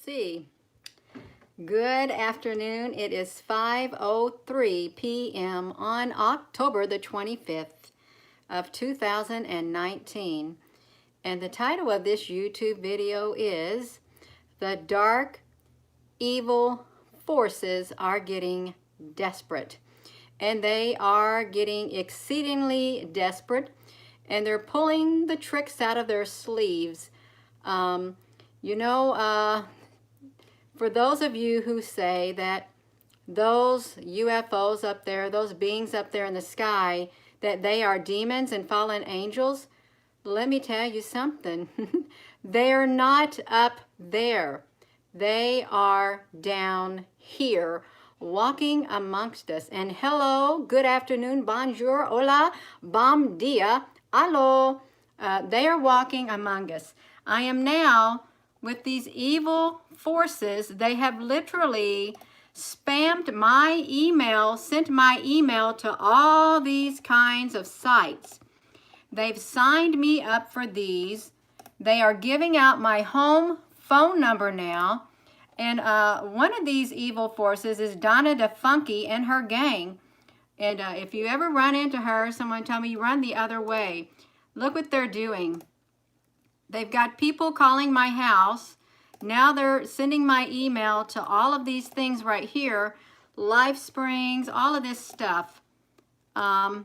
see. Good afternoon. It is 5:03 p.m. on October the 25th of 2019. And the title of this YouTube video is The Dark Evil Forces Are Getting Desperate. And they are getting exceedingly desperate, and they're pulling the tricks out of their sleeves. For those of you who say that those UFOs up there, those beings up there in the sky, that they are demons and fallen angels, let me tell you something. They're not up there. They are down here, walking amongst us. And hello, good afternoon, bonjour, hola, bom dia, alo. They are walking among us. I am now with these evil forces. They have literally spammed my email, sent my email to all these kinds of sites. They've signed me up for these. They are giving out my home phone number now. And one of these evil forces is Donna DeFunky and her gang. And if you ever run into her, someone tell me you run the other way. Look what they're doing. They've got people calling my house. Now they're sending my email to all of these things right here. Life Springs, all of this stuff. Yeah.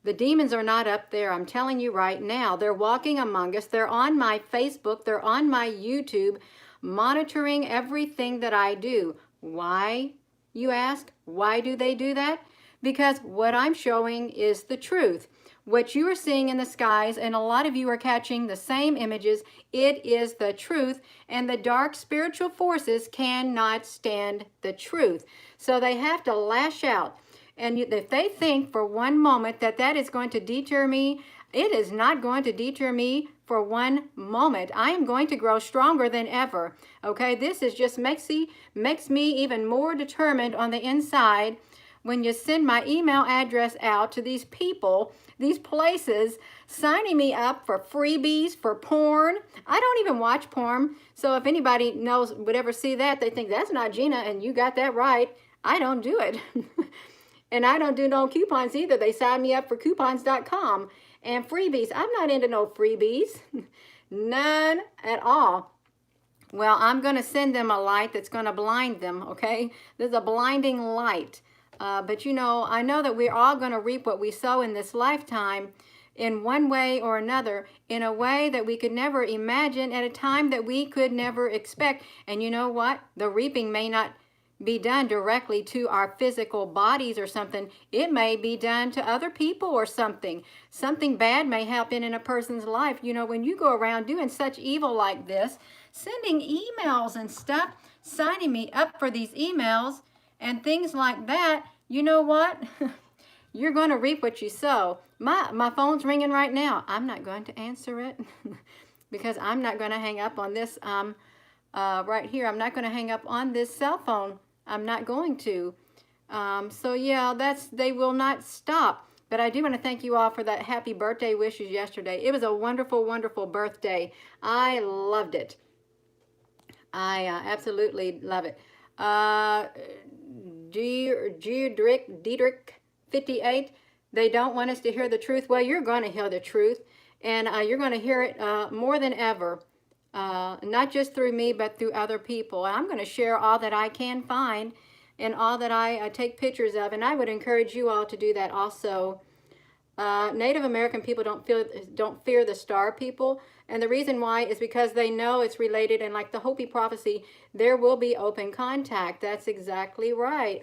The demons are not up there. I'm telling you right now. They're walking among us. They're on my Facebook. They're on my YouTube, monitoring everything that I do. Why, you ask? Why do they do that? Because what I'm showing is the truth. What you are seeing in the skies, and a lot of you are catching the same images, it is the truth, and the dark spiritual forces cannot stand the truth. So they have to lash out. And if they think for one moment that that is going to deter me, it is not going to deter me for one moment. I am going to grow stronger than ever. Okay, this is just makes me even more determined on the inside. When you send my email address out to these people, these places, signing me up for freebies, for porn. I don't even watch porn. So if anybody knows, would ever see that, they think that's not Gina, and you got that right. I don't do it. And I don't do no coupons either. They sign me up for coupons.com and freebies. I'm not into no freebies. None at all. Well, I'm going to send them a light that's going to blind them, okay? There's a blinding light. But you know, I know that we're all going to reap what we sow in this lifetime in one way or another, in a way that we could never imagine, at a time that we could never expect. And you know what? The reaping may not be done directly to our physical bodies or something. It may be done to other people or something. Something bad may happen in a person's life. You know, when you go around doing such evil like this, sending emails and stuff, signing me up for these emails and things like that, you know what? You're going to reap what you sow. My phone's ringing right now. I'm not going to answer it because I'm not going to hang up on this right here. I'm not going to hang up on this cell phone. I'm not going to. So yeah, they will not stop. But I do want to thank you all for that happy birthday wishes yesterday. It was a wonderful, wonderful birthday. I loved it. I absolutely love it. Diedrich 58, they don't want us to hear the truth. Well, you're going to hear the truth, and you're going to hear it more than ever. Not just through me, but through other people. I'm going to share all that I can find and all that I take pictures of, and I would encourage you all to do that also. Native American people don't fear the star people, and the reason why is because they know it's related, and like the Hopi prophecy, there will be open contact. That's exactly right.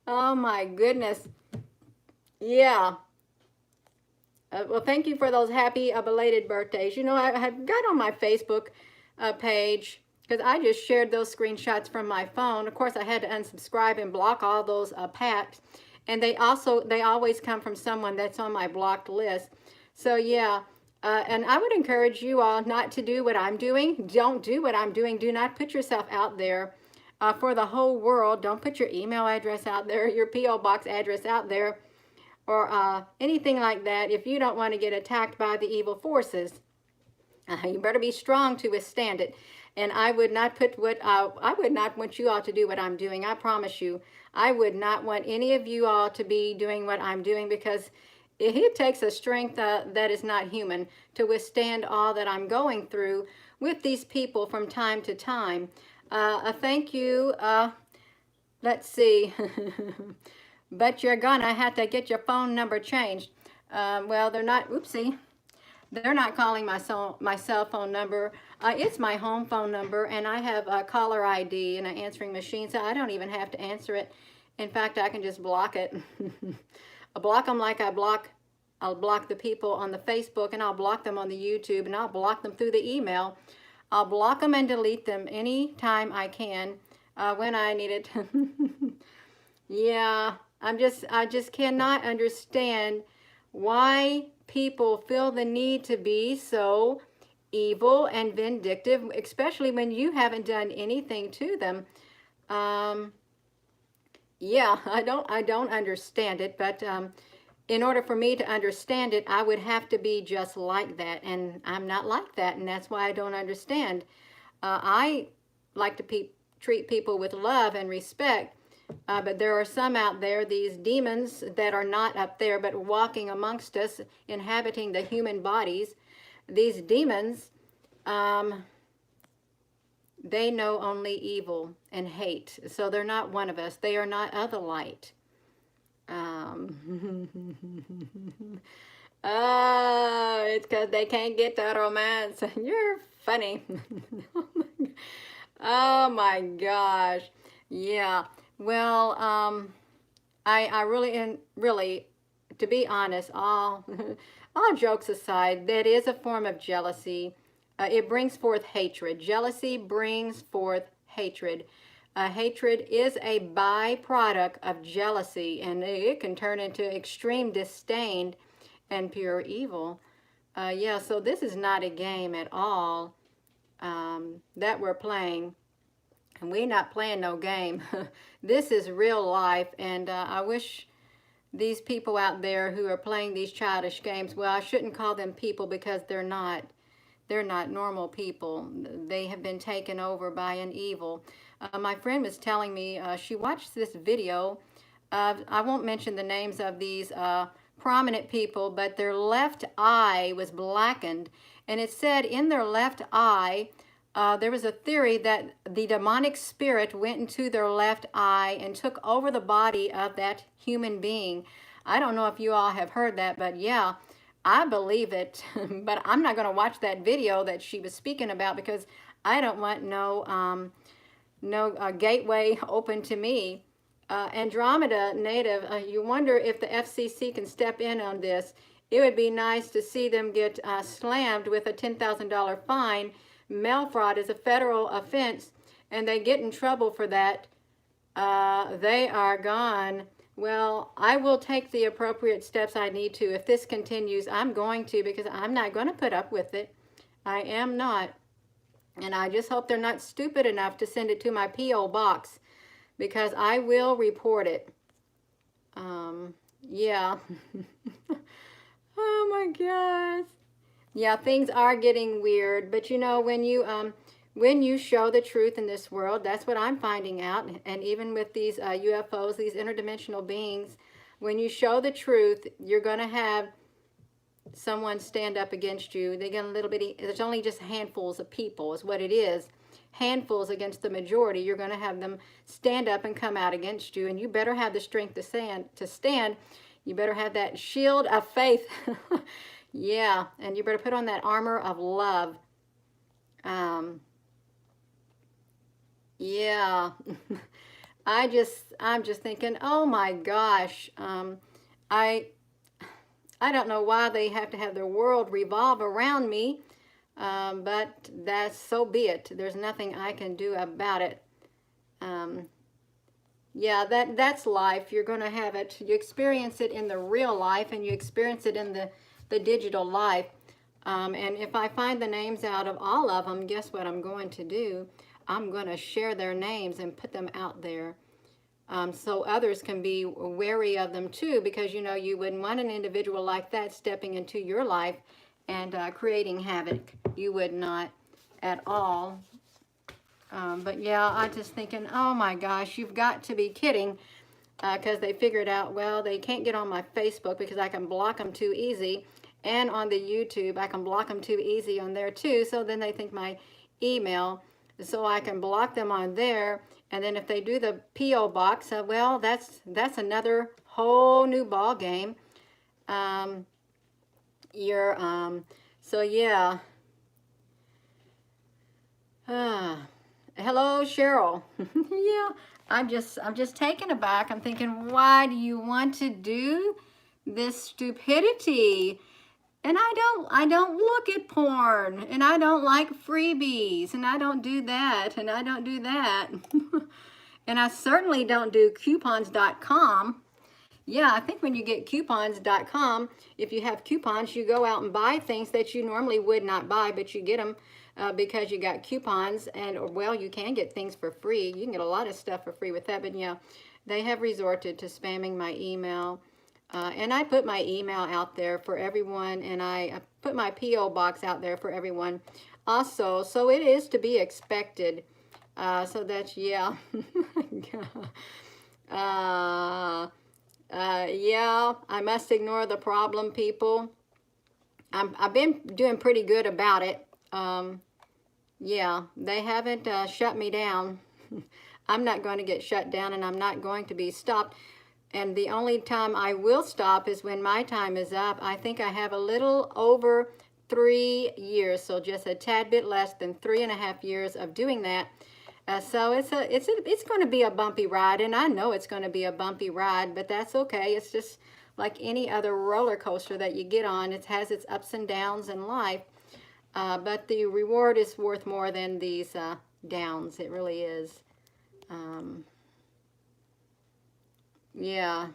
Oh my goodness. Yeah. Well, thank you for those happy belated birthdays. You know, I have got on my Facebook page because I just shared those screenshots from my phone. Of course, I had to unsubscribe and block all those packs. And they always come from someone that's on my blocked list. So yeah, and I would encourage you all not to do what I'm doing. Don't do what I'm doing. Do not put yourself out there for the whole world. Don't put your email address out there, your P.O. box address out there, or anything like that if you don't want to get attacked by the evil forces. You better be strong to withstand it. And I would not put what I would not want you all to do what I'm doing. I promise you, I would not want any of you all to be doing what I'm doing, because it takes a strength that is not human to withstand all that I'm going through with these people from time to time. A thank you. Let's see. But you're gonna have to get your phone number changed. Well, they're not. Oopsie. They're not calling my cell phone number. It's my home phone number, and I have a caller ID and an answering machine, so I don't even have to answer it. In fact, I can just block it. I block them like I'll block the people on the Facebook, and I'll block them on the YouTube, and I'll block them through the email. I'll block them and delete them anytime I can, when I need it. Yeah, I just cannot understand why people feel the need to be so evil and vindictive, especially when you haven't done anything to them. Yeah, I don't understand it, but in order for me to understand it, I would have to be just like that, and I'm not like that, and that's why I don't understand. I like to treat people with love and respect, but there are some out there, these demons that are not up there, but walking amongst us, inhabiting the human bodies. These demons, they know only evil and hate. So they're not one of us. They are not of the light. It's because they can't get that romance. You're funny. Oh my gosh. Yeah. Well, I really, to be honest, all jokes aside, that is a form of jealousy. It brings forth hatred. Jealousy brings forth hatred. Hatred is a byproduct of jealousy, and it can turn into extreme disdain and pure evil. Yeah, so this is not a game at all that we're playing. And we're not playing no game. This is real life, and I wish these people out there who are playing these childish games, well, I shouldn't call them people, because they're not normal people. They have been taken over by an evil. My friend was telling me she watched this video. I won't mention the names of these prominent people, but their left eye was blackened, and it said in their left eye, there was a theory that the demonic spirit went into their left eye and took over the body of that human being. I don't know if you all have heard that, but yeah, I believe it. But I'm not going to watch that video that she was speaking about, because I don't want no gateway open to me. Andromeda native, you wonder if the FCC can step in on this. It would be nice to see them get slammed with a $10,000 fine. Mail fraud is a federal offense, and they get in trouble for that. They are gone. Well, I will take the appropriate steps I need to. If this continues, I'm going to, because I'm not going to put up with it. I am not. And I just hope they're not stupid enough to send it to my P.O. box, because I will report it. Yeah. Oh my gosh. Yeah, things are getting weird, but you know, when you show the truth in this world, that's what I'm finding out, and even with these UFOs, these interdimensional beings, when you show the truth, you're going to have someone stand up against you. They're going to there's only just handfuls of people is what it is. Handfuls against the majority. You're going to have them stand up and come out against you, and you better have the strength to stand. You better have that shield of faith. Yeah, and you better put on that armor of love. Yeah. I'm just thinking, oh my gosh. I don't know why they have to have their world revolve around me, but that's so be it. There's nothing I can do about it. Yeah, that's life. You're going to have it. You experience it in the real life, and you experience it in the digital life. And if I find the names out of all of them, guess what I'm going to do? I'm going to share their names and put them out there, so others can be wary of them too, because you know you wouldn't want an individual like that stepping into your life and creating havoc. You would not at all. But yeah, I'm just thinking, oh my gosh, you've got to be kidding, because they figured out, well, they can't get on my Facebook because I can block them too easy, and on the YouTube, I can block them too easy on there too, so then they think my email, so I can block them on there, and then if they do the P.O. box, well, that's another whole new ball game. You're, so yeah. Hello, Cheryl. Yeah, I'm just taken aback. I'm thinking, why do you want to do this stupidity? And I don't look at porn, and I don't like freebies, and I don't do that, and I don't do that. And I certainly don't do coupons.com. Yeah, I think when you get coupons.com, if you have coupons, you go out and buy things that you normally would not buy, but you get them because you got coupons. And, well, you can get things for free. You can get a lot of stuff for free with that. But, yeah, they have resorted to spamming my email. And I put my email out there for everyone, and I put my P.O. box out there for everyone also. So it is to be expected. So that's, yeah. Yeah, I must ignore the problem, people. I've been doing pretty good about it. Yeah, they haven't shut me down. I'm not going to get shut down, and I'm not going to be stopped. And the only time I will stop is when my time is up. I think I have a little over 3 years, so just a tad bit less than 3.5 years of doing that. So it's going to be a bumpy ride, and I know it's going to be a bumpy ride, but that's okay. It's just like any other roller coaster that you get on. It has its ups and downs in life, but the reward is worth more than these downs. It really is. Yeah.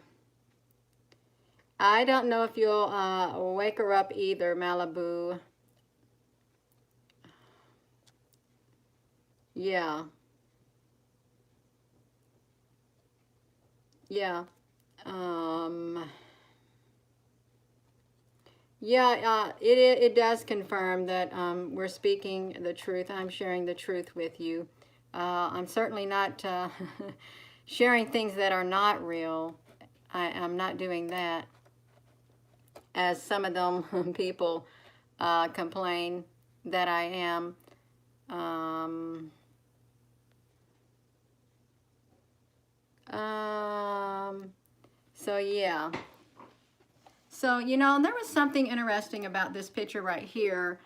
I don't know if you'll wake her up either, Malibu. Yeah. Yeah. Yeah, it does confirm that we're speaking the truth. I'm sharing the truth with you. I'm certainly not sharing things that are not real. I'm not doing that, as some of them people complain that I am. So yeah. So, you know, there was something interesting about this picture right here.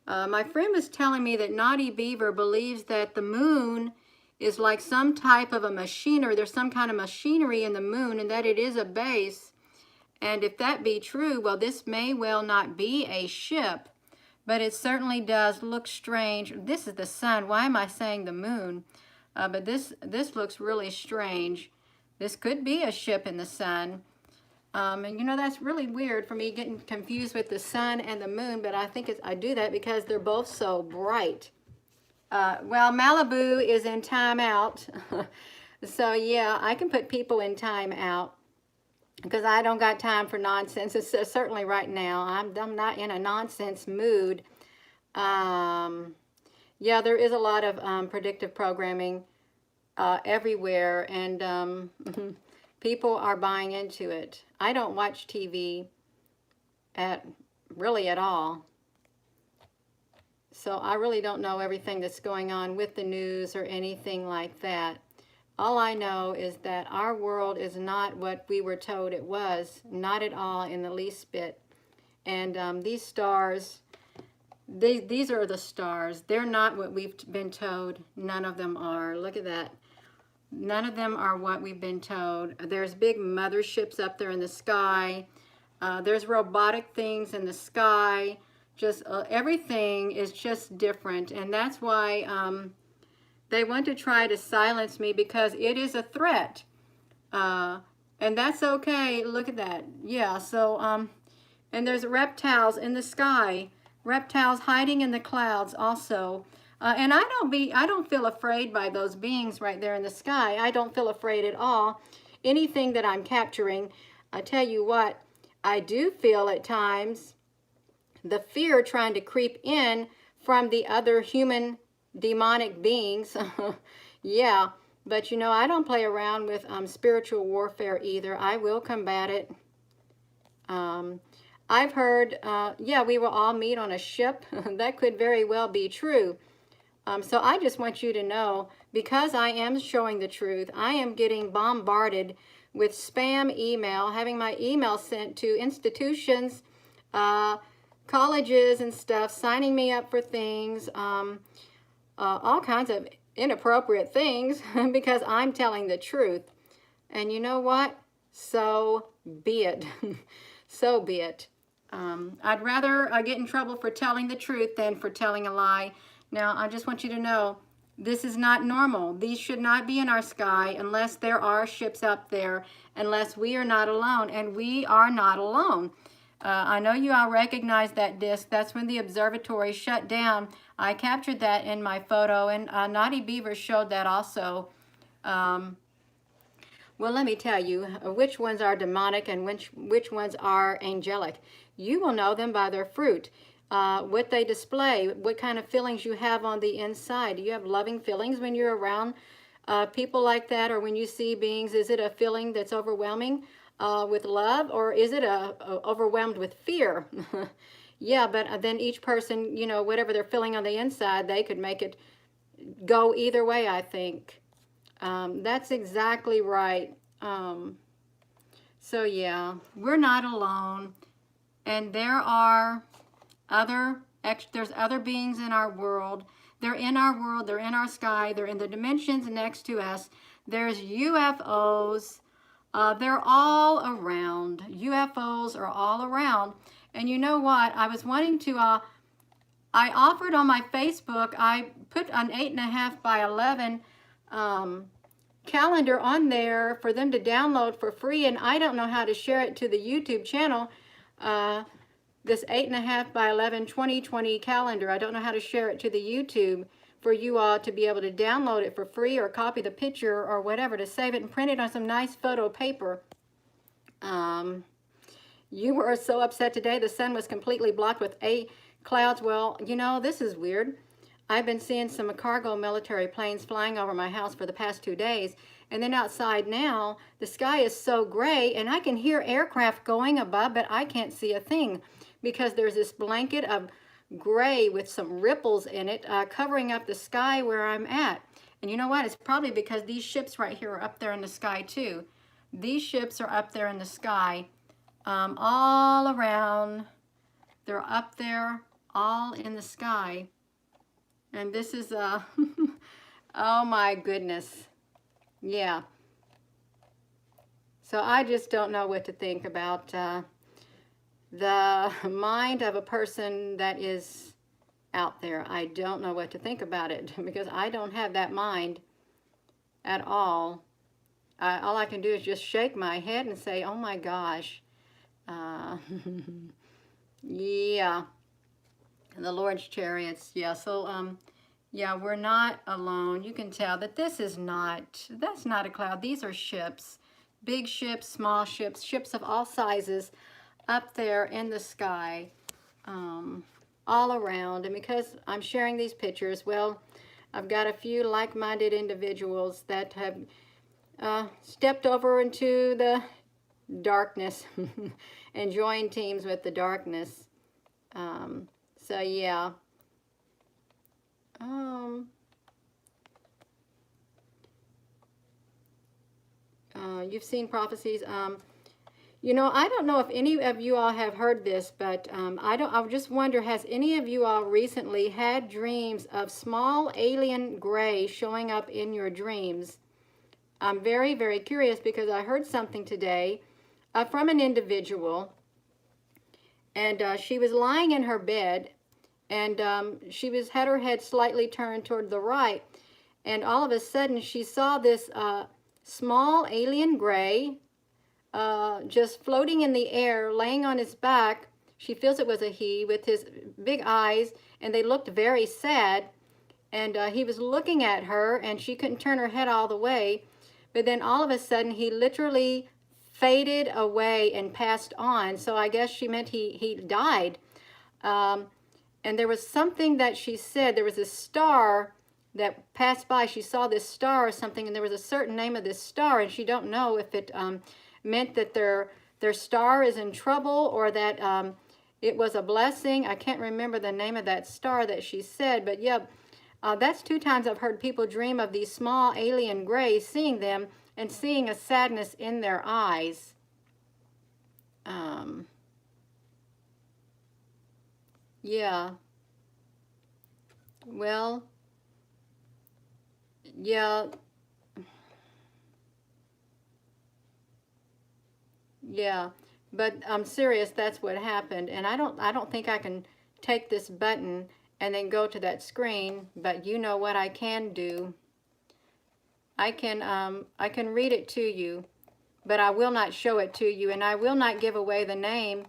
My friend was telling me that Naughty Beaver believes that the moon is like some type of a machinery. There's some kind of machinery in the moon, and that it is a base. And if that be true, well, this may well not be a ship, but it certainly does look strange. This is the sun. Why am I saying the moon? But this looks really strange. This could be a ship in the sun. And you know, that's really weird for me getting confused with the sun and the moon, but I think I do that because they're both so bright. Well, Malibu is in timeout. So yeah, I can put people in timeout because I don't got time for nonsense. It's, certainly right now. I'm not in a nonsense mood. Yeah, there is a lot of predictive programming everywhere, and people are buying into it. I don't watch TV really at all. So I really don't know everything that's going on with the news or anything like that. All I know is that our world is not what we were told it was, not at all in the least bit. And these stars, these are the stars. They're not what we've been told. None of them are. Look at that. None of them are what we've been told. There's big motherships up there in the sky. There's robotic things in the sky. Just everything is just different. And that's why they want to try to silence me, because it is a threat. And that's okay. Look at that. Yeah, so, and there's reptiles in the sky. Reptiles hiding in the clouds also. And I don't feel afraid by those beings right there in the sky. I don't feel afraid at all. Anything that I'm capturing, I tell you what, I do feel at times the fear trying to creep in from the other human demonic beings. Yeah, but you know, I don't play around with spiritual warfare either. I will combat it. I've heard, yeah, we will all meet on a ship. That could very well be true. So I just want you to know, because I am showing the truth, I am getting bombarded with spam email, having my email sent to institutions, colleges and stuff, signing me up for things, all kinds of inappropriate things because I'm telling the truth. And you know what? So be it. So be it. I'd rather get in trouble for telling the truth than for telling a lie. Now, I just want you to know, this is not normal. These should not be in our sky unless there are ships up there, unless we are not alone, and we are not alone. I know you all recognize that disc. That's when the observatory shut down. I captured that in my photo, and Naughty Beaver showed that also. Well, let me tell you which ones are demonic and which ones are angelic. You will know them by their fruit, what they display, what kind of feelings you have on the inside. Do you have loving feelings when you're around people like that, or when you see beings? Is it a feeling that's overwhelming with love, or is it overwhelmed with fear? Yeah, but then each person, you know, whatever they're feeling on the inside, they could make it go either way, I think. That's exactly right. So yeah, we're not alone. And there are there's other beings in our world. They're in our world, they're in our sky, they're in the dimensions next to us. There's UFOs. They're all around. UFOs are all around. And you know what? I was wanting to, I offered on my Facebook, I put an 8.5 by 11 calendar on there for them to download for free, and I don't know how to share it to the YouTube channel. This 8.5 by 11 2020 calendar, I don't know how to share it to the YouTube for you all to be able to download it for free, or copy the picture or whatever, to save it and print it on some nice photo paper. You were so upset today the sun was completely blocked with clouds. Well, you know, this is weird. I've been seeing some cargo military planes flying over my house for the past 2 days. And then outside now, the sky is so gray, and I can hear aircraft going above, but I can't see a thing because there's this blanket of gray with some ripples in it covering up the sky where I'm at. And you know what? It's probably because these ships right here are up there in the sky too. These ships are up there in the sky all around. They're up there all in the sky. And this is, oh my goodness. Yeah. So I just don't know what to think about the mind of a person that is out there. I don't know what to think about it because I don't have that mind at all. All I can do is just shake my head and say, oh my gosh. Yeah. The Lord's chariots. Yeah, so yeah, we're not alone. You can tell that that's not a cloud. These are ships. Big ships, small ships, ships of all sizes up there in the sky, all around. And because I'm sharing these pictures, well, I've got a few like-minded individuals that have stepped over into the darkness and joined teams with the darkness. So yeah. You've seen prophecies. You know, I don't know if any of you all have heard this, but I just wonder, has any of you all recently had dreams of small alien gray showing up in your dreams? I'm very, very curious because I heard something today from an individual, and she was lying in her bed, and she had her head slightly turned toward the right, and all of a sudden she saw this small alien gray just floating in the air, laying on his back. She feels it was a he, with his big eyes, and they looked very sad, and he was looking at her, and she couldn't turn her head all the way, but then all of a sudden he literally faded away and passed on. So I guess she meant he died. And there was something that she said. There was a star that passed by. She saw this star or something, and there was a certain name of this star, and she don't know if it meant that their star is in trouble or that it was a blessing. I can't remember the name of that star that she said, but yeah, that's 2 times I've heard people dream of these small alien grays, seeing them and seeing a sadness in their eyes. Yeah. Well, yeah. Yeah. But I'm serious, that's what happened. And I don't think I can take this button and then go to that screen, but you know what I can do. I can read it to you, but I will not show it to you, and I will not give away the name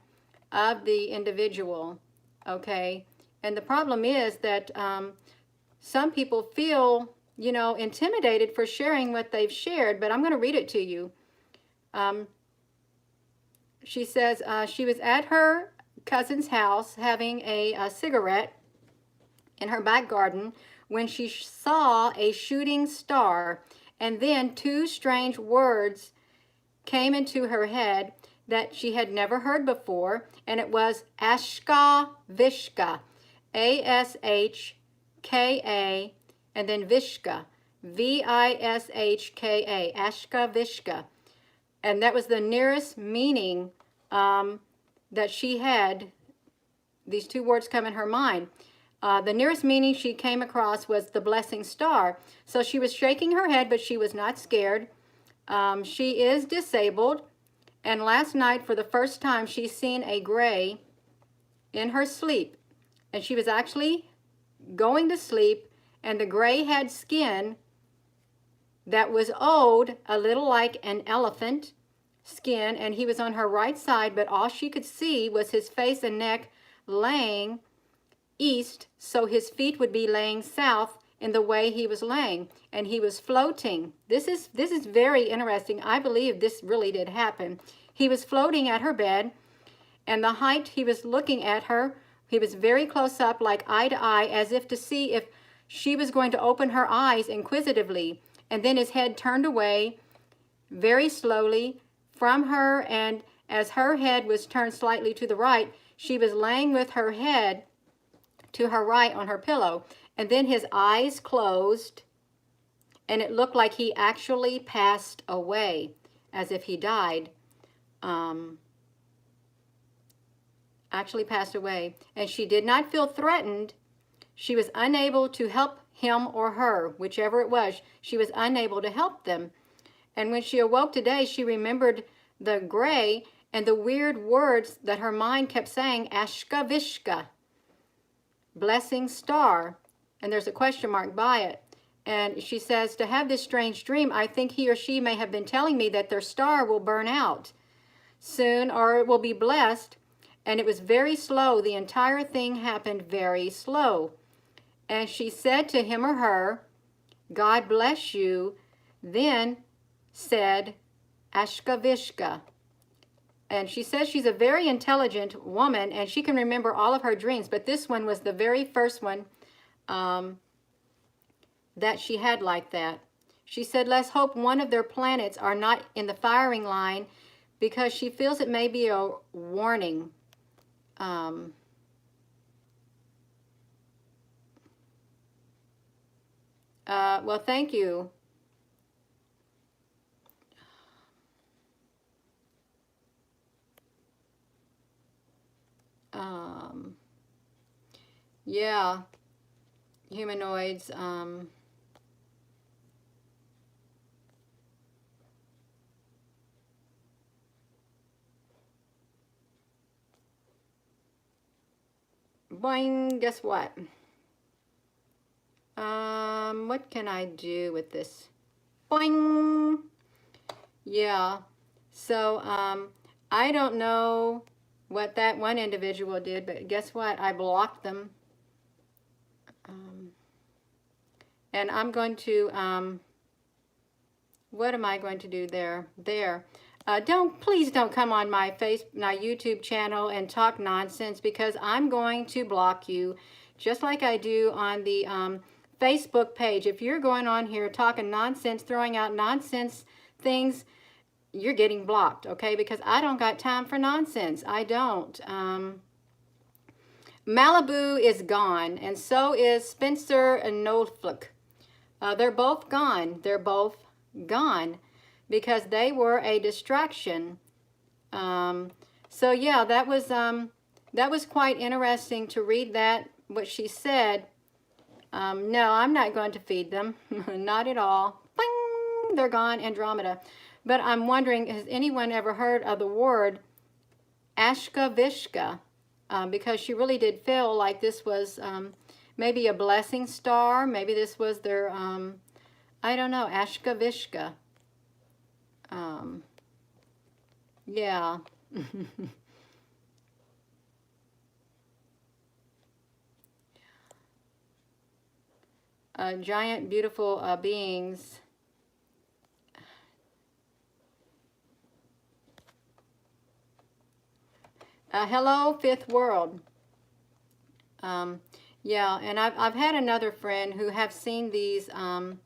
of the individual, okay? And the problem is that some people feel, you know, intimidated for sharing what they've shared, but I'm going to read it to you. She says she was at her cousin's house having a cigarette in her back garden when she saw a shooting star, and then 2 strange words came into her head that she had never heard before, and it was Ashka Vishka, A-S-H-K-A, and then Vishka, V-I-S-H-K-A, Ashka Vishka. And that was the nearest meaning that she had. These 2 words come in her mind. The nearest meaning she came across was the blessing star. So she was shaking her head, but she was not scared. She is disabled, and last night for the first time she's seen a gray in her sleep, and she was actually going to sleep, and the gray had skin that was owed a little like an elephant skin, and he was on her right side, but all she could see was his face and neck laying east, so his feet would be laying south in the way he was laying, and he was floating. This is very interesting. I believe this really did happen. He was floating at her bed, and the height he was looking at her, he was very close up, like eye to eye, as if to see if she was going to open her eyes inquisitively, and then his head turned away very slowly from her, and as her head was turned slightly to the right, she was laying with her head to her right on her pillow, and then his eyes closed, and it looked like he actually passed away, as if he died. Actually passed away, and she did not feel threatened. She was unable to help him or her, whichever it was. She was unable to help them. And when she awoke today, she remembered the gray and the weird words that her mind kept saying, Ashka Vishka, blessing star, and there's a question mark by it. And she says, to have this strange dream, I think he or she may have been telling me that their star will burn out soon, or it will be blessed. And it was very slow. The entire thing happened very slow. And she said to him or her, God bless you, then said Ashka Vishka. And she says she's a very intelligent woman, and she can remember all of her dreams, but this one was the very first one that she had like that. She said, let's hope one of their planets are not in the firing line, because she feels it may be a warning. Well, thank you. Yeah, humanoids. Boing, guess what? What can I do with this? Boing! Yeah, so I don't know what that one individual did, but guess what? I blocked them. And I'm going to, what am I going to do there? There. Please don't come on my YouTube channel and talk nonsense, because I'm going to block you, just like I do on the Facebook page. If you're going on here talking nonsense, throwing out nonsense things, you're getting blocked, okay? Because I don't got time for nonsense. I don't. Malibu is gone, and so is Spencer and Norfolk. They're both gone. They're both gone because they were a distraction. So yeah, that was quite interesting to read that, what she said. No, I'm not going to feed them. Not at all. Bing! They're gone, Andromeda. But I'm wondering, has anyone ever heard of the word Ashkavishka? Because she really did feel like this was maybe a blessing star. Maybe this was their, I don't know, Ashkavishka. Yeah. Giant, beautiful beings. Hello, Fifth World. Yeah, and I've had another friend who have seen these in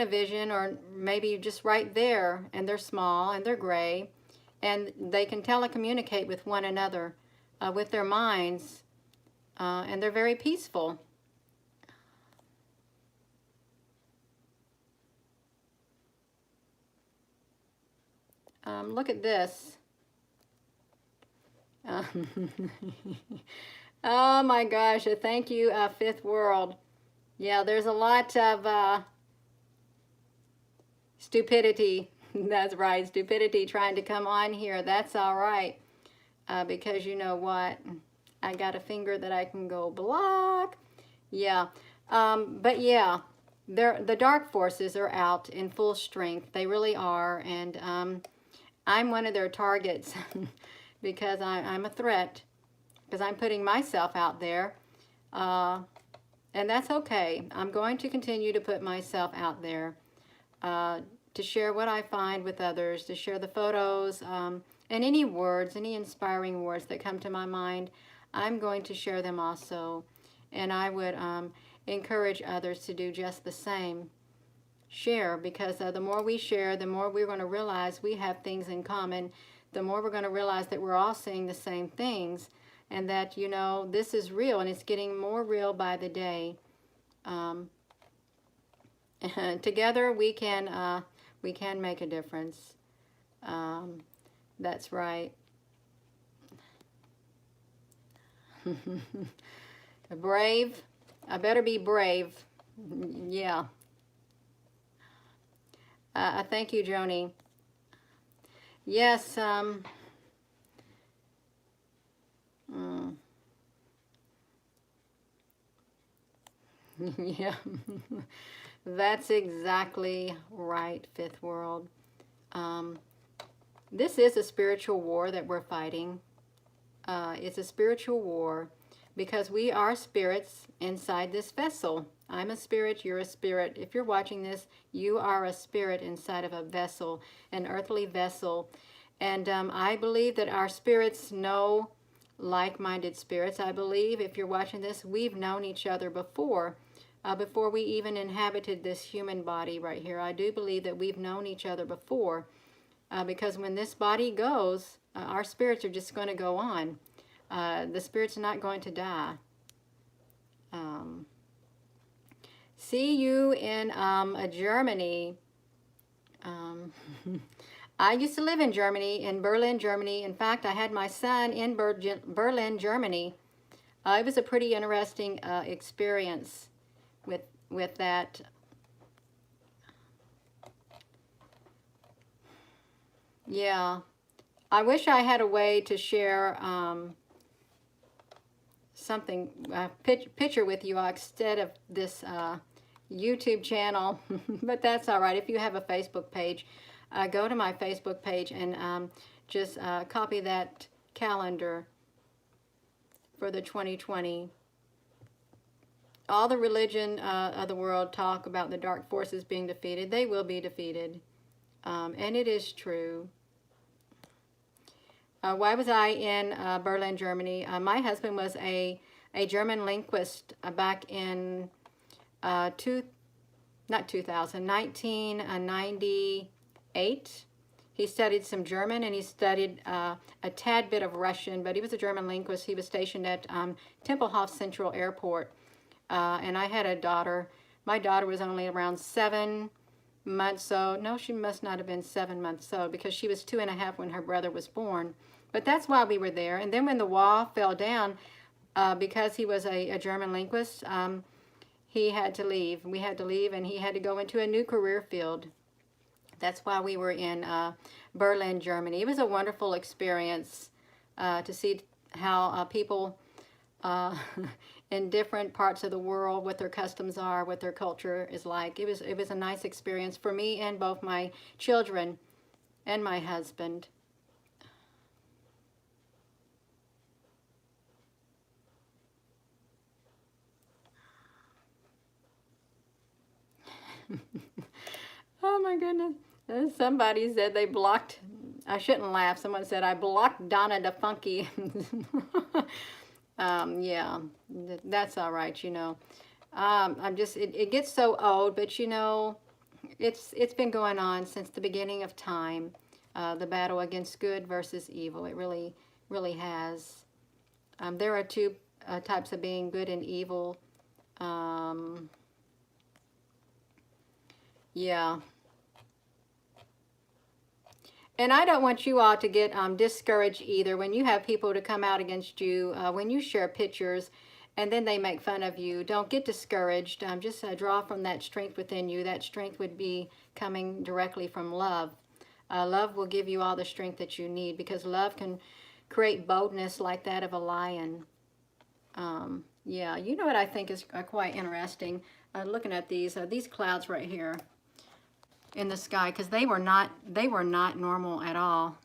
a vision, or maybe just right there, and they're small and they're gray, and they can telecommunicate with one another with their minds, and they're very peaceful. Look at this. Oh my gosh, thank you, Fifth World. Yeah, there's a lot of stupidity. That's right, stupidity trying to come on here. That's all right, because you know what? I got a finger that I can go block. Yeah, but yeah, the dark forces are out in full strength. They really are, and I'm one of their targets because I'm a threat, because I'm putting myself out there, and that's okay. I'm going to continue to put myself out there, to share what I find with others, to share the photos, and any words, any inspiring words that come to my mind. I'm going to share them also, and I would encourage others to do just the same. Share, because the more we share, the more we're going to realize we have things in common. The more we're going to realize that we're all seeing the same things, and that, you know, this is real, and it's getting more real by the day. Together we can make a difference. That's right. Brave. I better be brave. Yeah. Thank you, Joni. Yes. Yeah. That's exactly right, Fifth World. This is a spiritual war that we're fighting. It's a spiritual war because we are spirits inside this vessel. I'm a spirit, you're a spirit. If you're watching this, you are a spirit inside of a vessel, an earthly vessel. And I believe that our spirits know like-minded spirits. I believe, if you're watching this, we've known each other before we even inhabited this human body right here. I do believe that we've known each other before, because when this body goes, our spirits are just going to go on. The spirit's not going to die. See you in Germany. I used to live in Germany, in Berlin, Germany. In fact, I had my son in Berlin, Germany. It was a pretty interesting experience with that. Yeah, I wish I had a way to share something, picture with you instead of this YouTube channel, but that's all right. If you have a Facebook page, go to my Facebook page and just copy that calendar for the 2020. All the religion of the world talk about the dark forces being defeated. They will be defeated. And it is true. Why was I in Berlin, Germany? My husband was a German linguist back in two, not 2000, 1998. He studied some German and he studied a tad bit of Russian, but he was a German linguist. He was stationed at Tempelhof Central Airport. And I had a daughter. My daughter was only around 7 months old. No, she must not have been 7 months old because she was 2.5 when her brother was born. But that's why we were there. And then when the wall fell down, because he was a German linguist, he had to leave. We had to leave, and he had to go into a new career field. That's why we were in Berlin, Germany. It was a wonderful experience to see how people in different parts of the world, what their customs are, what their culture is like. It was a nice experience for me and both my children and my husband. Oh my goodness. Somebody said they blocked, I shouldn't laugh. Someone said, I blocked Donna the Funky. Yeah, that's all right, you know. I'm just, it gets so old, but you know, it's been going on since the beginning of time. The battle against good versus evil. It really, really has. There are two types of being, good and evil. Yeah. And I don't want you all to get discouraged either when you have people to come out against you, when you share pictures and then they make fun of you. Don't get discouraged. Just draw from that strength within you. That strength would be coming directly from love. Love will give you all the strength that you need because love can create boldness like that of a lion. Yeah, you know what I think is quite interesting? Looking at these clouds right here in the sky, because they were not normal at all.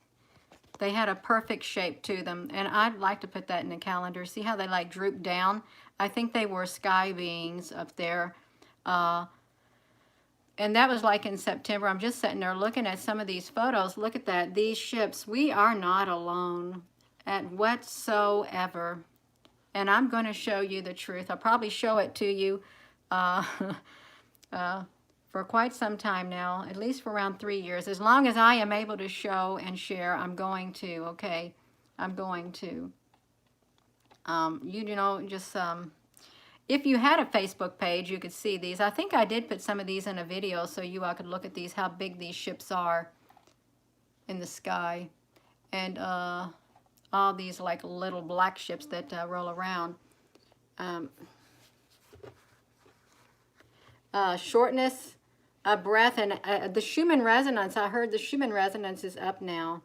They had a perfect shape to them, and I'd like to put that in the calendar. See how they like droop down? I think they were sky beings up there. And that was like in September. I'm just sitting there looking at some of these photos. Look at that. These ships, we are not alone at whatsoever. And I'm going to show you the truth. I'll probably show it to you for quite some time now, at least for around 3 years. As long as I am able to show and share, I'm going to, okay? I'm going to. You know, just, if you had a Facebook page, you could see these. I think I did put some of these in a video so you all could look at these, how big these ships are in the sky. And all these like little black ships that roll around. Shortness of breath and the Schumann resonance. I heard the Schumann resonance is up now.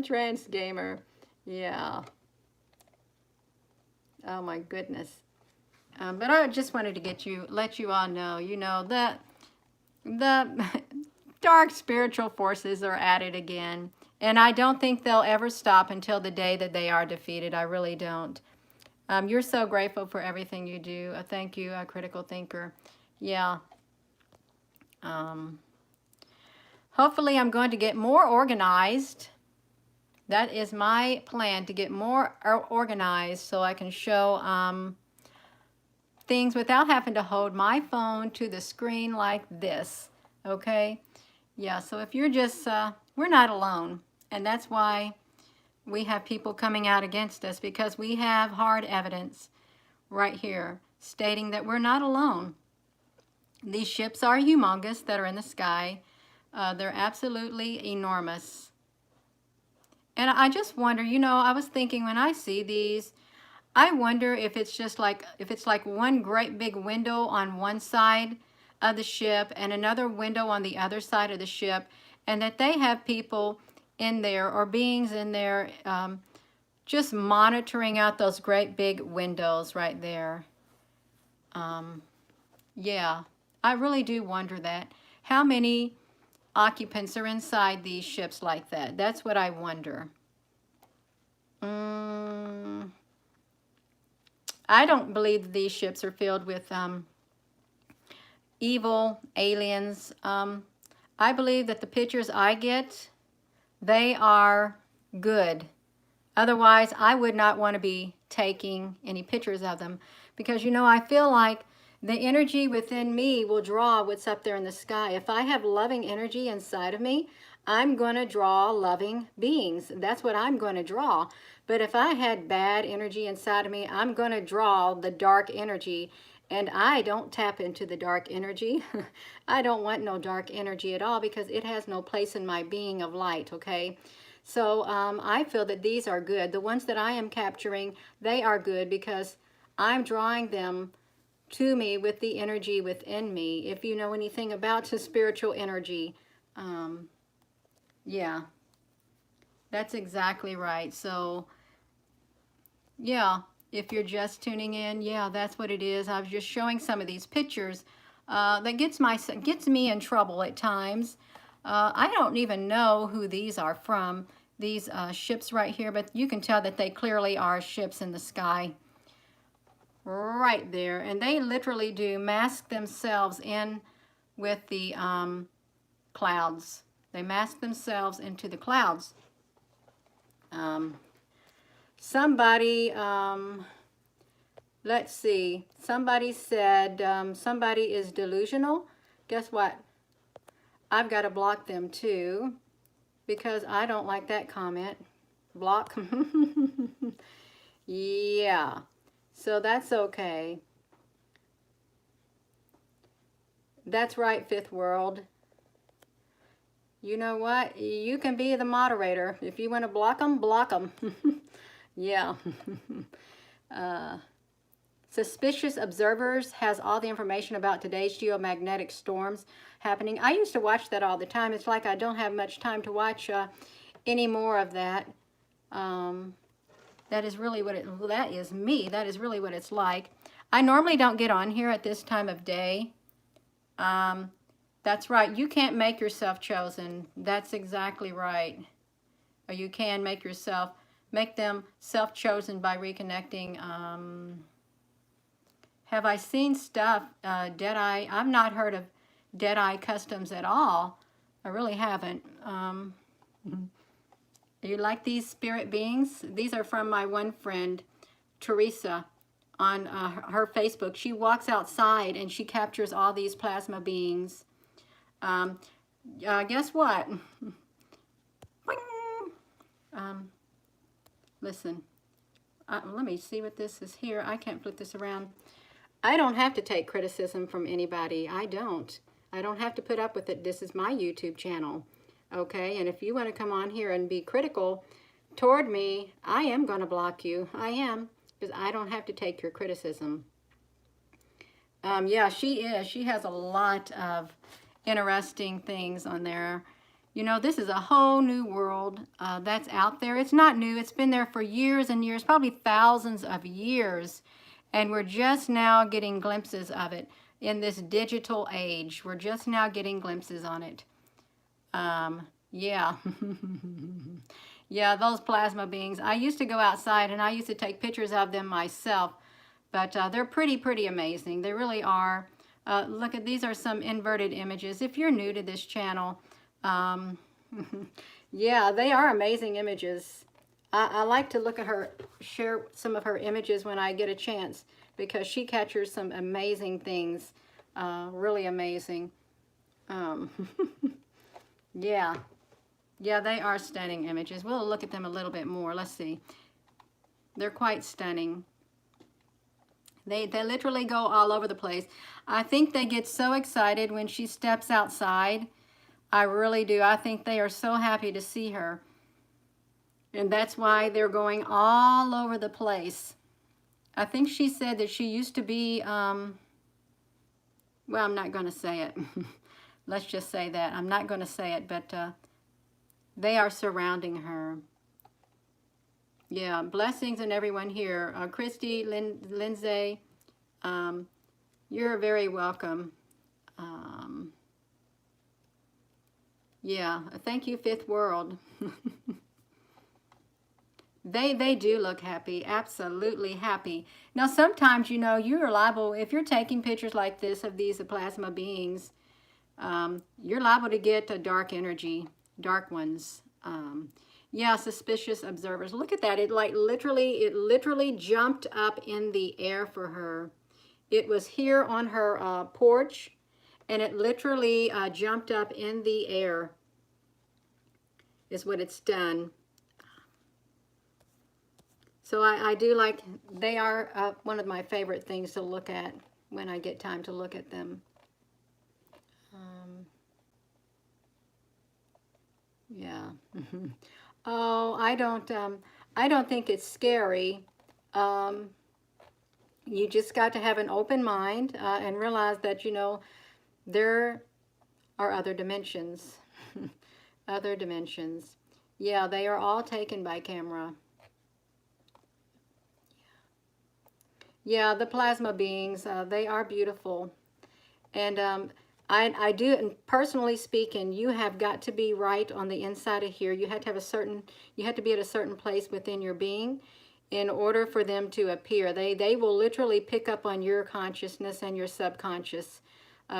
Trans gamer. Yeah. Oh my goodness. But I just wanted to let you all know, you know, that the dark spiritual forces are at it again. And I don't think they'll ever stop until the day that they are defeated. I really don't. You're so grateful for everything you do. Thank you, critical thinker. Yeah. Hopefully I'm going to get more organized. That is my plan, to get more organized so I can show things without having to hold my phone to the screen like this. Okay? Yeah, so if you're just, we're not alone. And that's why we have people coming out against us, because we have hard evidence right here stating that we're not alone. These ships are humongous that are in the sky. They're absolutely enormous. And I just wonder, you know, I was thinking when I see these, I wonder if it's just like, if it's like one great big window on one side of the ship and another window on the other side of the ship, and that they have people in there or beings in there just monitoring out those great big windows right there. Yeah, I really do wonder that. How many occupants are inside these ships like that? That's what I wonder. I don't believe these ships are filled with evil aliens. I believe that the pictures I get, they are good. Otherwise, I would not want to be taking any pictures of them because, you know, I feel like the energy within me will draw what's up there in the sky. If I have loving energy inside of me, I'm going to draw loving beings. That's what I'm going to draw. But if I had bad energy inside of me, I'm going to draw the dark energy. And I don't tap into the dark energy. I don't want no dark energy at all because it has no place in my being of light, okay? So I feel that these are good. The ones that I am capturing, they are good because I'm drawing them to me with the energy within me. If you know anything about the spiritual energy, yeah, that's exactly right. So, yeah, if you're just tuning in, yeah, that's what it is. I was just showing some of these pictures that gets me in trouble at times. I don't even know who these are from, these ships right here, but you can tell that they clearly are ships in the sky right there. And they literally do mask themselves in with the clouds. They mask themselves into the clouds. Somebody, let's see, somebody said somebody is delusional. Guess what? I've got to block them too because I don't like that comment. Block. Yeah, so that's okay. That's right, Fifth World. You know what? You can be the moderator. If you want to block them, block them. Yeah. Suspicious Observers has all the information about today's geomagnetic storms happening. I used to watch that all the time. It's like I don't have much time to watch any more of that. That is really what that is me. That is really what it's like. I normally don't get on here at this time of day. That's right. You can't make yourself chosen. That's exactly right. Or you can make them self-chosen by reconnecting. Have I seen stuff, Deadeye? I've not heard of Deadeye Customs at all. I really haven't. You like these spirit beings? These are from my one friend, Teresa, on her Facebook. She walks outside and she captures all these plasma beings. Guess what? Listen, let me see what this is here. I can't flip this around. I don't have to take criticism from anybody. I don't. I don't have to put up with it. This is my YouTube channel. Okay, and if you want to come on here and be critical toward me, I am going to block you. I am, because I don't have to take your criticism. Yeah, she is. She has a lot of interesting things on there. You know, this is a whole new world that's out there. It's not new. It's been there for years and years, probably thousands of years. And we're just now getting glimpses of it in this digital age. We're just now getting glimpses on it. Yeah. Yeah, those plasma beings. I used to go outside and I used to take pictures of them myself. But they're pretty amazing. They really are. Look at, these are some inverted images. If you're new to this channel, yeah, they are amazing images. I like to look at her, share some of her images when I get a chance, because she captures some amazing things, really amazing. Yeah, they are stunning images. We'll look at them a little bit more. Let's see. They're quite stunning. They literally go all over the place. I think they get so excited when she steps outside. I really do. I think they are so happy to see her. And that's why they're going all over the place. I think she said that she used to be, well, I'm not going to say it. Let's just say that. I'm not going to say it, but they are surrounding her. Yeah, blessings on everyone here. Christy, Lindsay, you're very welcome. Yeah, thank you, Fifth World. They do look happy, absolutely happy. Now, sometimes, you know, you're liable, if you're taking pictures like this of these plasma beings, you're liable to get a dark energy, dark ones. Yeah, suspicious observers. Look at that. It literally jumped up in the air for her. It was here on her porch, and it literally jumped up in the air is what it's done. So I do like, they are one of my favorite things to look at when I get time to look at them. Yeah. Oh, I don't think it's scary. Um, you just got to have an open mind and realize that, you know, there are other dimensions. Other dimensions. Yeah, they are all taken by camera. Yeah, the plasma beings, they are beautiful. And I do, and personally speaking, you have got to be right on the inside of here. You have to have a certain, you have to be at a certain place within your being in order for them to appear. They will literally pick up on your consciousness and your subconscious.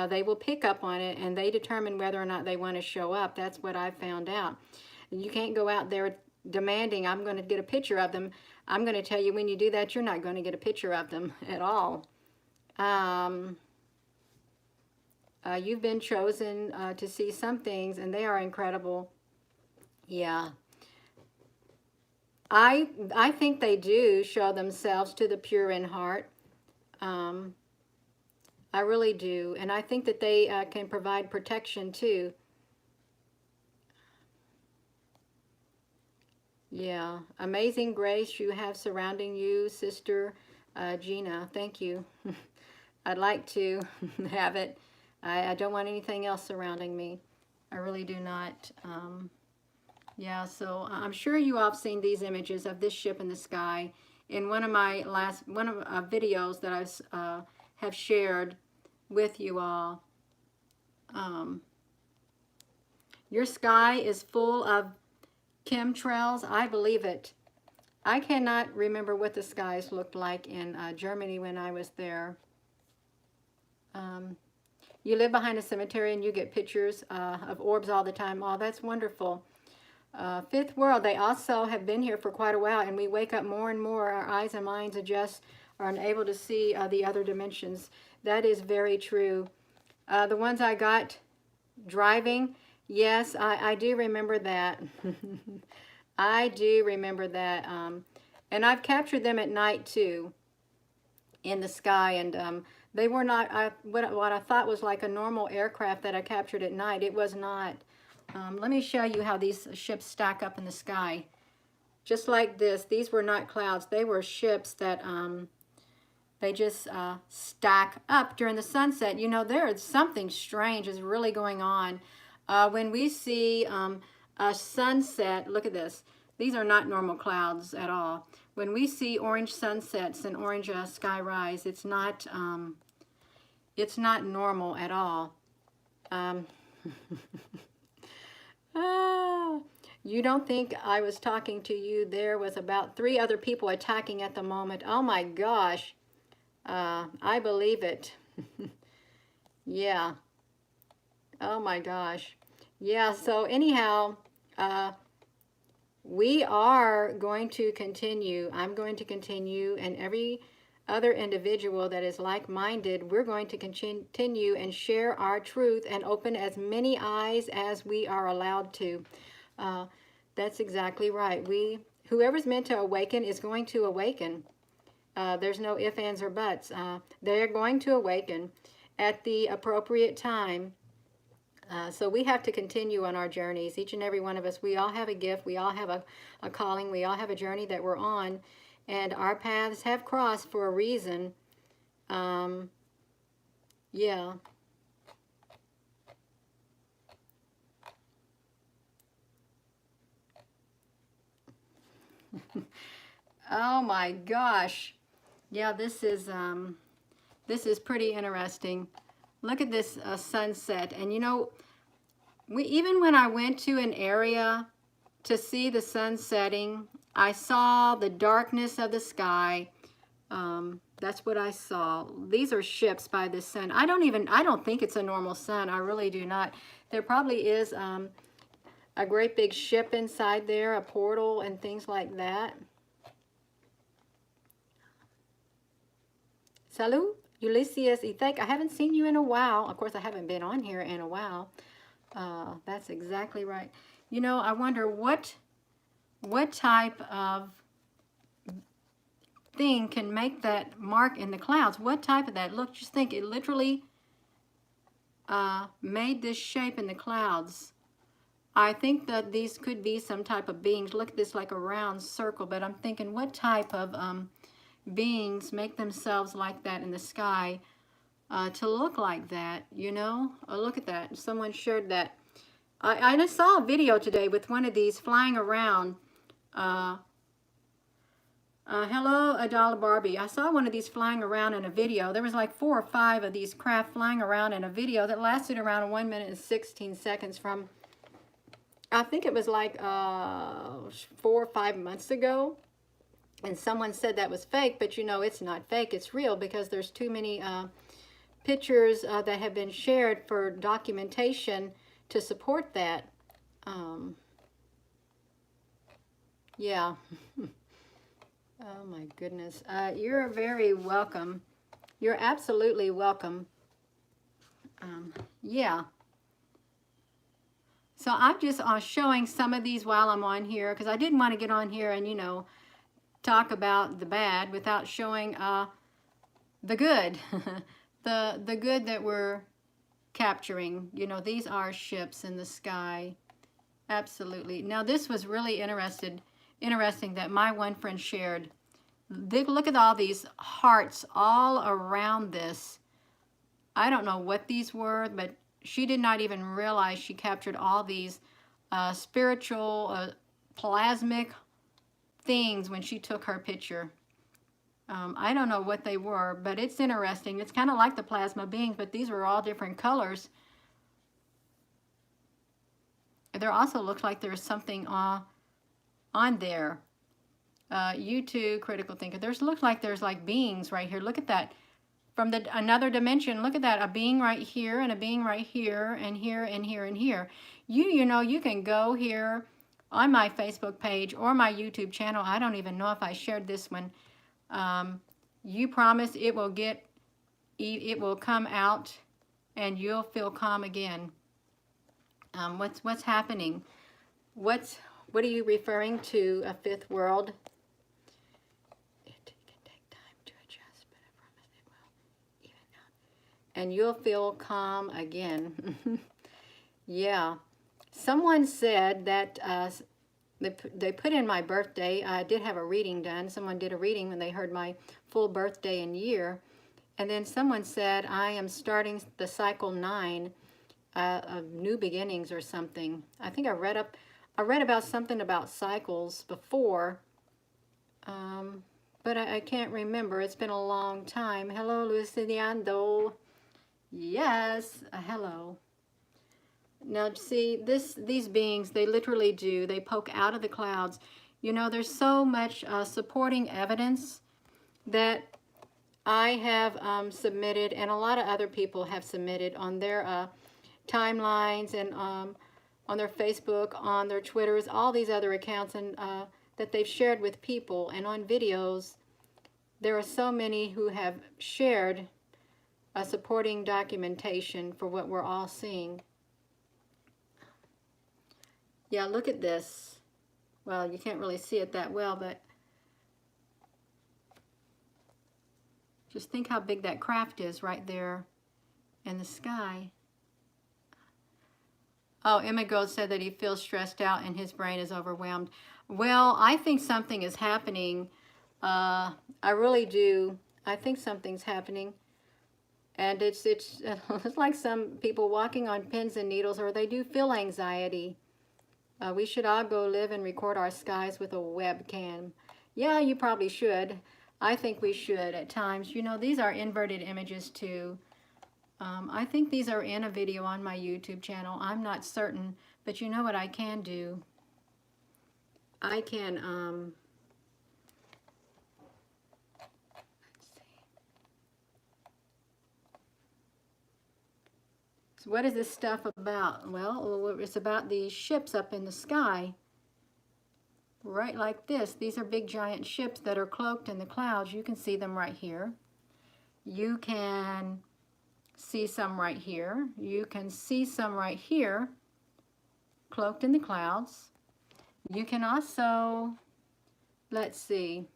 They will pick up on it, and they determine whether or not they want to show up. That's what I found out. You can't go out there demanding, I'm going to get a picture of them. I'm going to tell you, when you do that, you're not going to get a picture of them at all. You've been chosen to see some things, and they are incredible. Yeah. I think they do show themselves to the pure in heart. I really do. And I think that they can provide protection too. Yeah. Amazing grace you have surrounding you, Sister Gina. Thank you. I'd like to have it. I don't want anything else surrounding me. I really do not. Yeah, so I'm sure you all have seen these images of this ship in the sky in one of my videos that I have shared with you all. Your sky is full of chemtrails. I believe it. I cannot remember what the skies looked like in Germany when I was there. You live behind a cemetery and you get pictures of orbs all the time. Oh, that's wonderful. Fifth world, they also have been here for quite a while, and we wake up more and more. Our eyes and minds adjust, are unable to see the other dimensions. That is very true. The ones I got driving, yes, I do remember that. I do remember that. And I've captured them at night too, in the sky, and they were not what I thought was like a normal aircraft that I captured at night. It was not. Let me show you how these ships stack up in the sky. Just like this. These were not clouds. They were ships that they just stack up during the sunset. You know, there is something strange is really going on. When we see a sunset, look at this. These are not normal clouds at all. When we see orange sunsets and orange sky rise, it's not normal at all. You don't think I was talking to you? There was about 3 other people attacking at the moment. Oh my gosh. I believe it. Yeah. Oh my gosh. Yeah, so anyhow, we are going to continue. I'm going to continue, and every other individual that is like-minded, we're going to continue and share our truth and open as many eyes as we are allowed to. That's exactly right. Whoever's meant to awaken is going to awaken. There's no ifs, ands, or buts. They're going to awaken at the appropriate time. So we have to continue on our journeys, each and every one of us. We all have a gift. We all have a calling. We all have a journey that we're on. And our paths have crossed for a reason. Yeah. Oh my gosh. Yeah, this is pretty interesting. Look at this sunset. And you know, even when I went to an area to see the sun setting, I saw the darkness of the sky. That's what I saw. These are ships by the sun. I don't think it's a normal sun. I really do not. There probably is a great big ship inside there, a portal and things like that. Salut, Ulysses Ethek. I haven't seen you in a while. Of course, I haven't been on here in a while. That's exactly right. You know, I wonder what type of thing can make that mark in the clouds. What type of that? Look, just think, it literally made this shape in the clouds. I think that these could be some type of beings. Look at this like a round circle, but I'm thinking what type of beings make themselves like that in the sky to look like that, you know? Oh, look at that. Someone shared that. I just saw a video today with one of these flying around. Hello, Adala Barbie. I saw one of these flying around in a video. There was like 4 or 5 of these craft flying around in a video that lasted around 1 minute and 16 seconds from, I think it was like 4 or 5 months ago. And someone said that was fake, but you know it's not fake. It's real because there's too many pictures that have been shared for documentation to support that. Yeah. Oh my goodness. You're very welcome. You're absolutely welcome. Yeah. So I'm just showing some of these while I'm on here because I didn't want to get on here and, you know, talk about the bad without showing the good. the good that we're capturing. You know, these are ships in the sky. Absolutely. Now this was really interesting that my one friend shared. Look at all these hearts all around this. I don't know what these were, but she did not even realize she captured all these spiritual, plasmic things when she took her picture. I don't know what they were, but it's interesting. It's kind of like the plasma beings, but these were all different colors. There also looks like there's something on there. You too, critical thinker. Looks like there's like beings right here. Look at that. From another dimension, look at that. A being right here and a being right here and here and here and here. You know, you can go here on my Facebook page or my YouTube channel. I don't even know if I shared this one. You promise it will come out and you'll feel calm again. What's happening? What are you referring to? A fifth world? It can take time to adjust, but I promise it will even out. And you'll feel calm again. Yeah. Someone said that they put in my birthday. I did have a reading done. Someone did a reading when they heard my full birthday and year. And then someone said, I am starting the cycle 9 of new beginnings or something. I think I read about something about cycles before, but I can't remember. It's been a long time. Hello, Luciano. Yes, hello. Now, see, these beings, they literally do. They poke out of the clouds. You know, there's so much supporting evidence that I have submitted, and a lot of other people have submitted on their timelines and on their Facebook, on their Twitters, all these other accounts, and that they've shared with people, and on videos. There are so many who have shared supporting documentation for what we're all seeing. Yeah, look at this. Well, you can't really see it that well, but just think how big that craft is right there in the sky. Oh, Emigo said that he feels stressed out and his brain is overwhelmed. Well, I think something is happening. I really do. I think something's happening. And it's like some people walking on pins and needles, or they do feel anxiety. We should all go live and record our skies with a webcam. Yeah, you probably should. I think we should at times. You know, these are inverted images too. I think these are in a video on my YouTube channel. I'm not certain, but you know what I can do? I can So what is this stuff about? Well, it's about these ships up in the sky, right like this. These are big giant ships that are cloaked in the clouds. You can see them right here. You can see some right here. You can see some right here, cloaked in the clouds. You can also, let's see,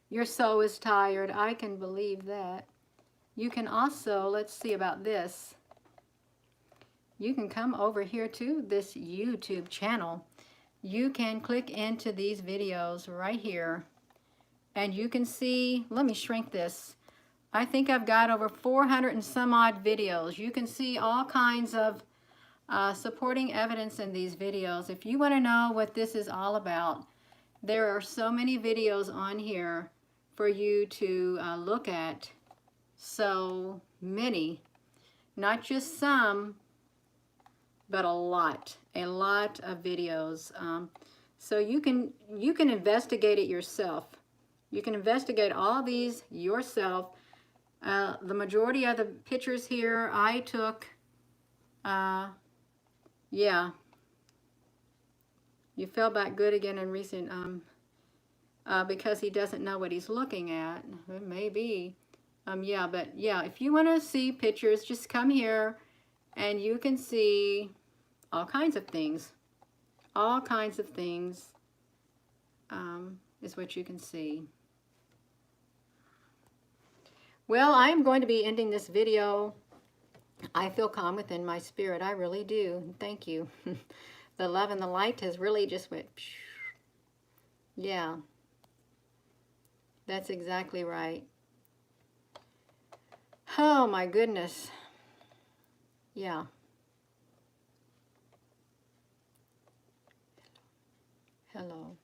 your soul is tired. I can believe that. You can also, let's see about this. You can come over here to this YouTube channel. You can click into these videos right here, and you can see, let me shrink this. I think I've got over 400 and some odd videos. You can see all kinds of supporting evidence in these videos. If you want to know what this is all about, there are so many videos on here for you to look at. So many, not just some, but a lot of videos. So you can investigate it yourself. You can investigate all these yourself. The majority of the pictures here I took, yeah. You fell back good again in recent, because he doesn't know what he's looking at. It may be. Yeah, but yeah, if you want to see pictures, just come here and you can see all kinds of things. All kinds of things is what you can see. Well, I am going to be ending this video. I feel calm within my spirit. I really do. Thank you. The love and the light has really just went, yeah. That's exactly right. Oh my goodness. Yeah. Hello.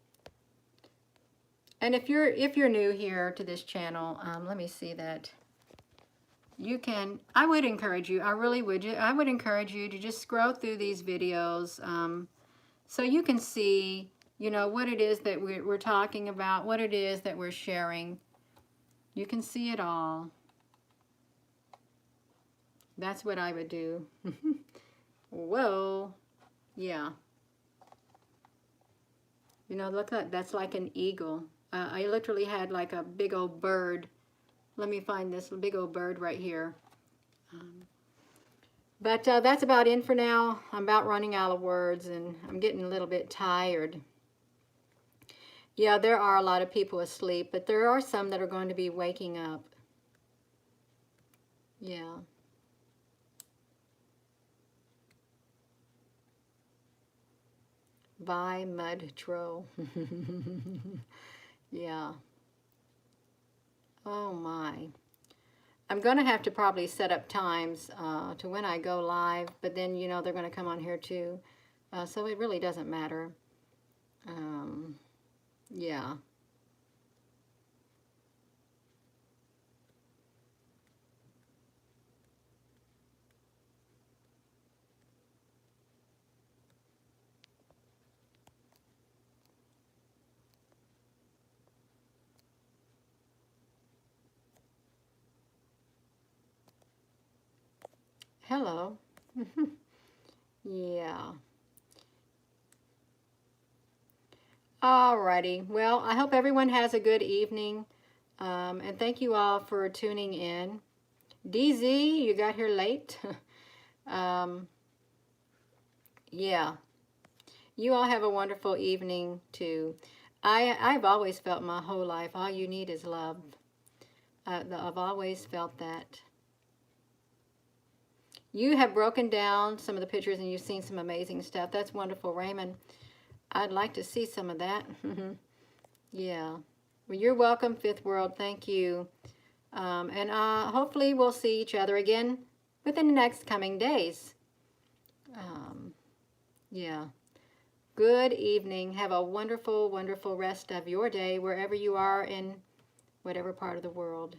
And if you're new here to this channel, let me see that. You can, I would encourage you, I really would, I would encourage you to just scroll through these videos so you can see, you know, what it is that we're talking about, what it is that we're sharing. You can see it all. That's what I would do. Whoa. Yeah. You know, look, that's like an eagle. I literally had like a big old bird. Let me find this big old bird right here. But that's about it for now. I'm about running out of words and I'm getting a little bit tired. Yeah, there are a lot of people asleep, but there are some that are going to be waking up. Yeah. Bye, Mud Troll. Yeah. Oh my. I'm going to have to probably set up times to when I go live, but then, you know, they're going to come on here too. So it really doesn't matter. Yeah. Hello. Yeah. Alrighty. Well, I hope everyone has a good evening. And thank you all for tuning in. DZ, you got here late. Yeah. You all have a wonderful evening too. I've always felt my whole life, all you need is love. I've always felt that. You have broken down some of the pictures and you've seen some amazing stuff. That's wonderful, Raymond. I'd like to see some of that. Yeah. Well, you're welcome, Fifth World. Thank you. And hopefully we'll see each other again within the next coming days. Yeah. Good evening. Have a wonderful, wonderful rest of your day wherever you are in whatever part of the world.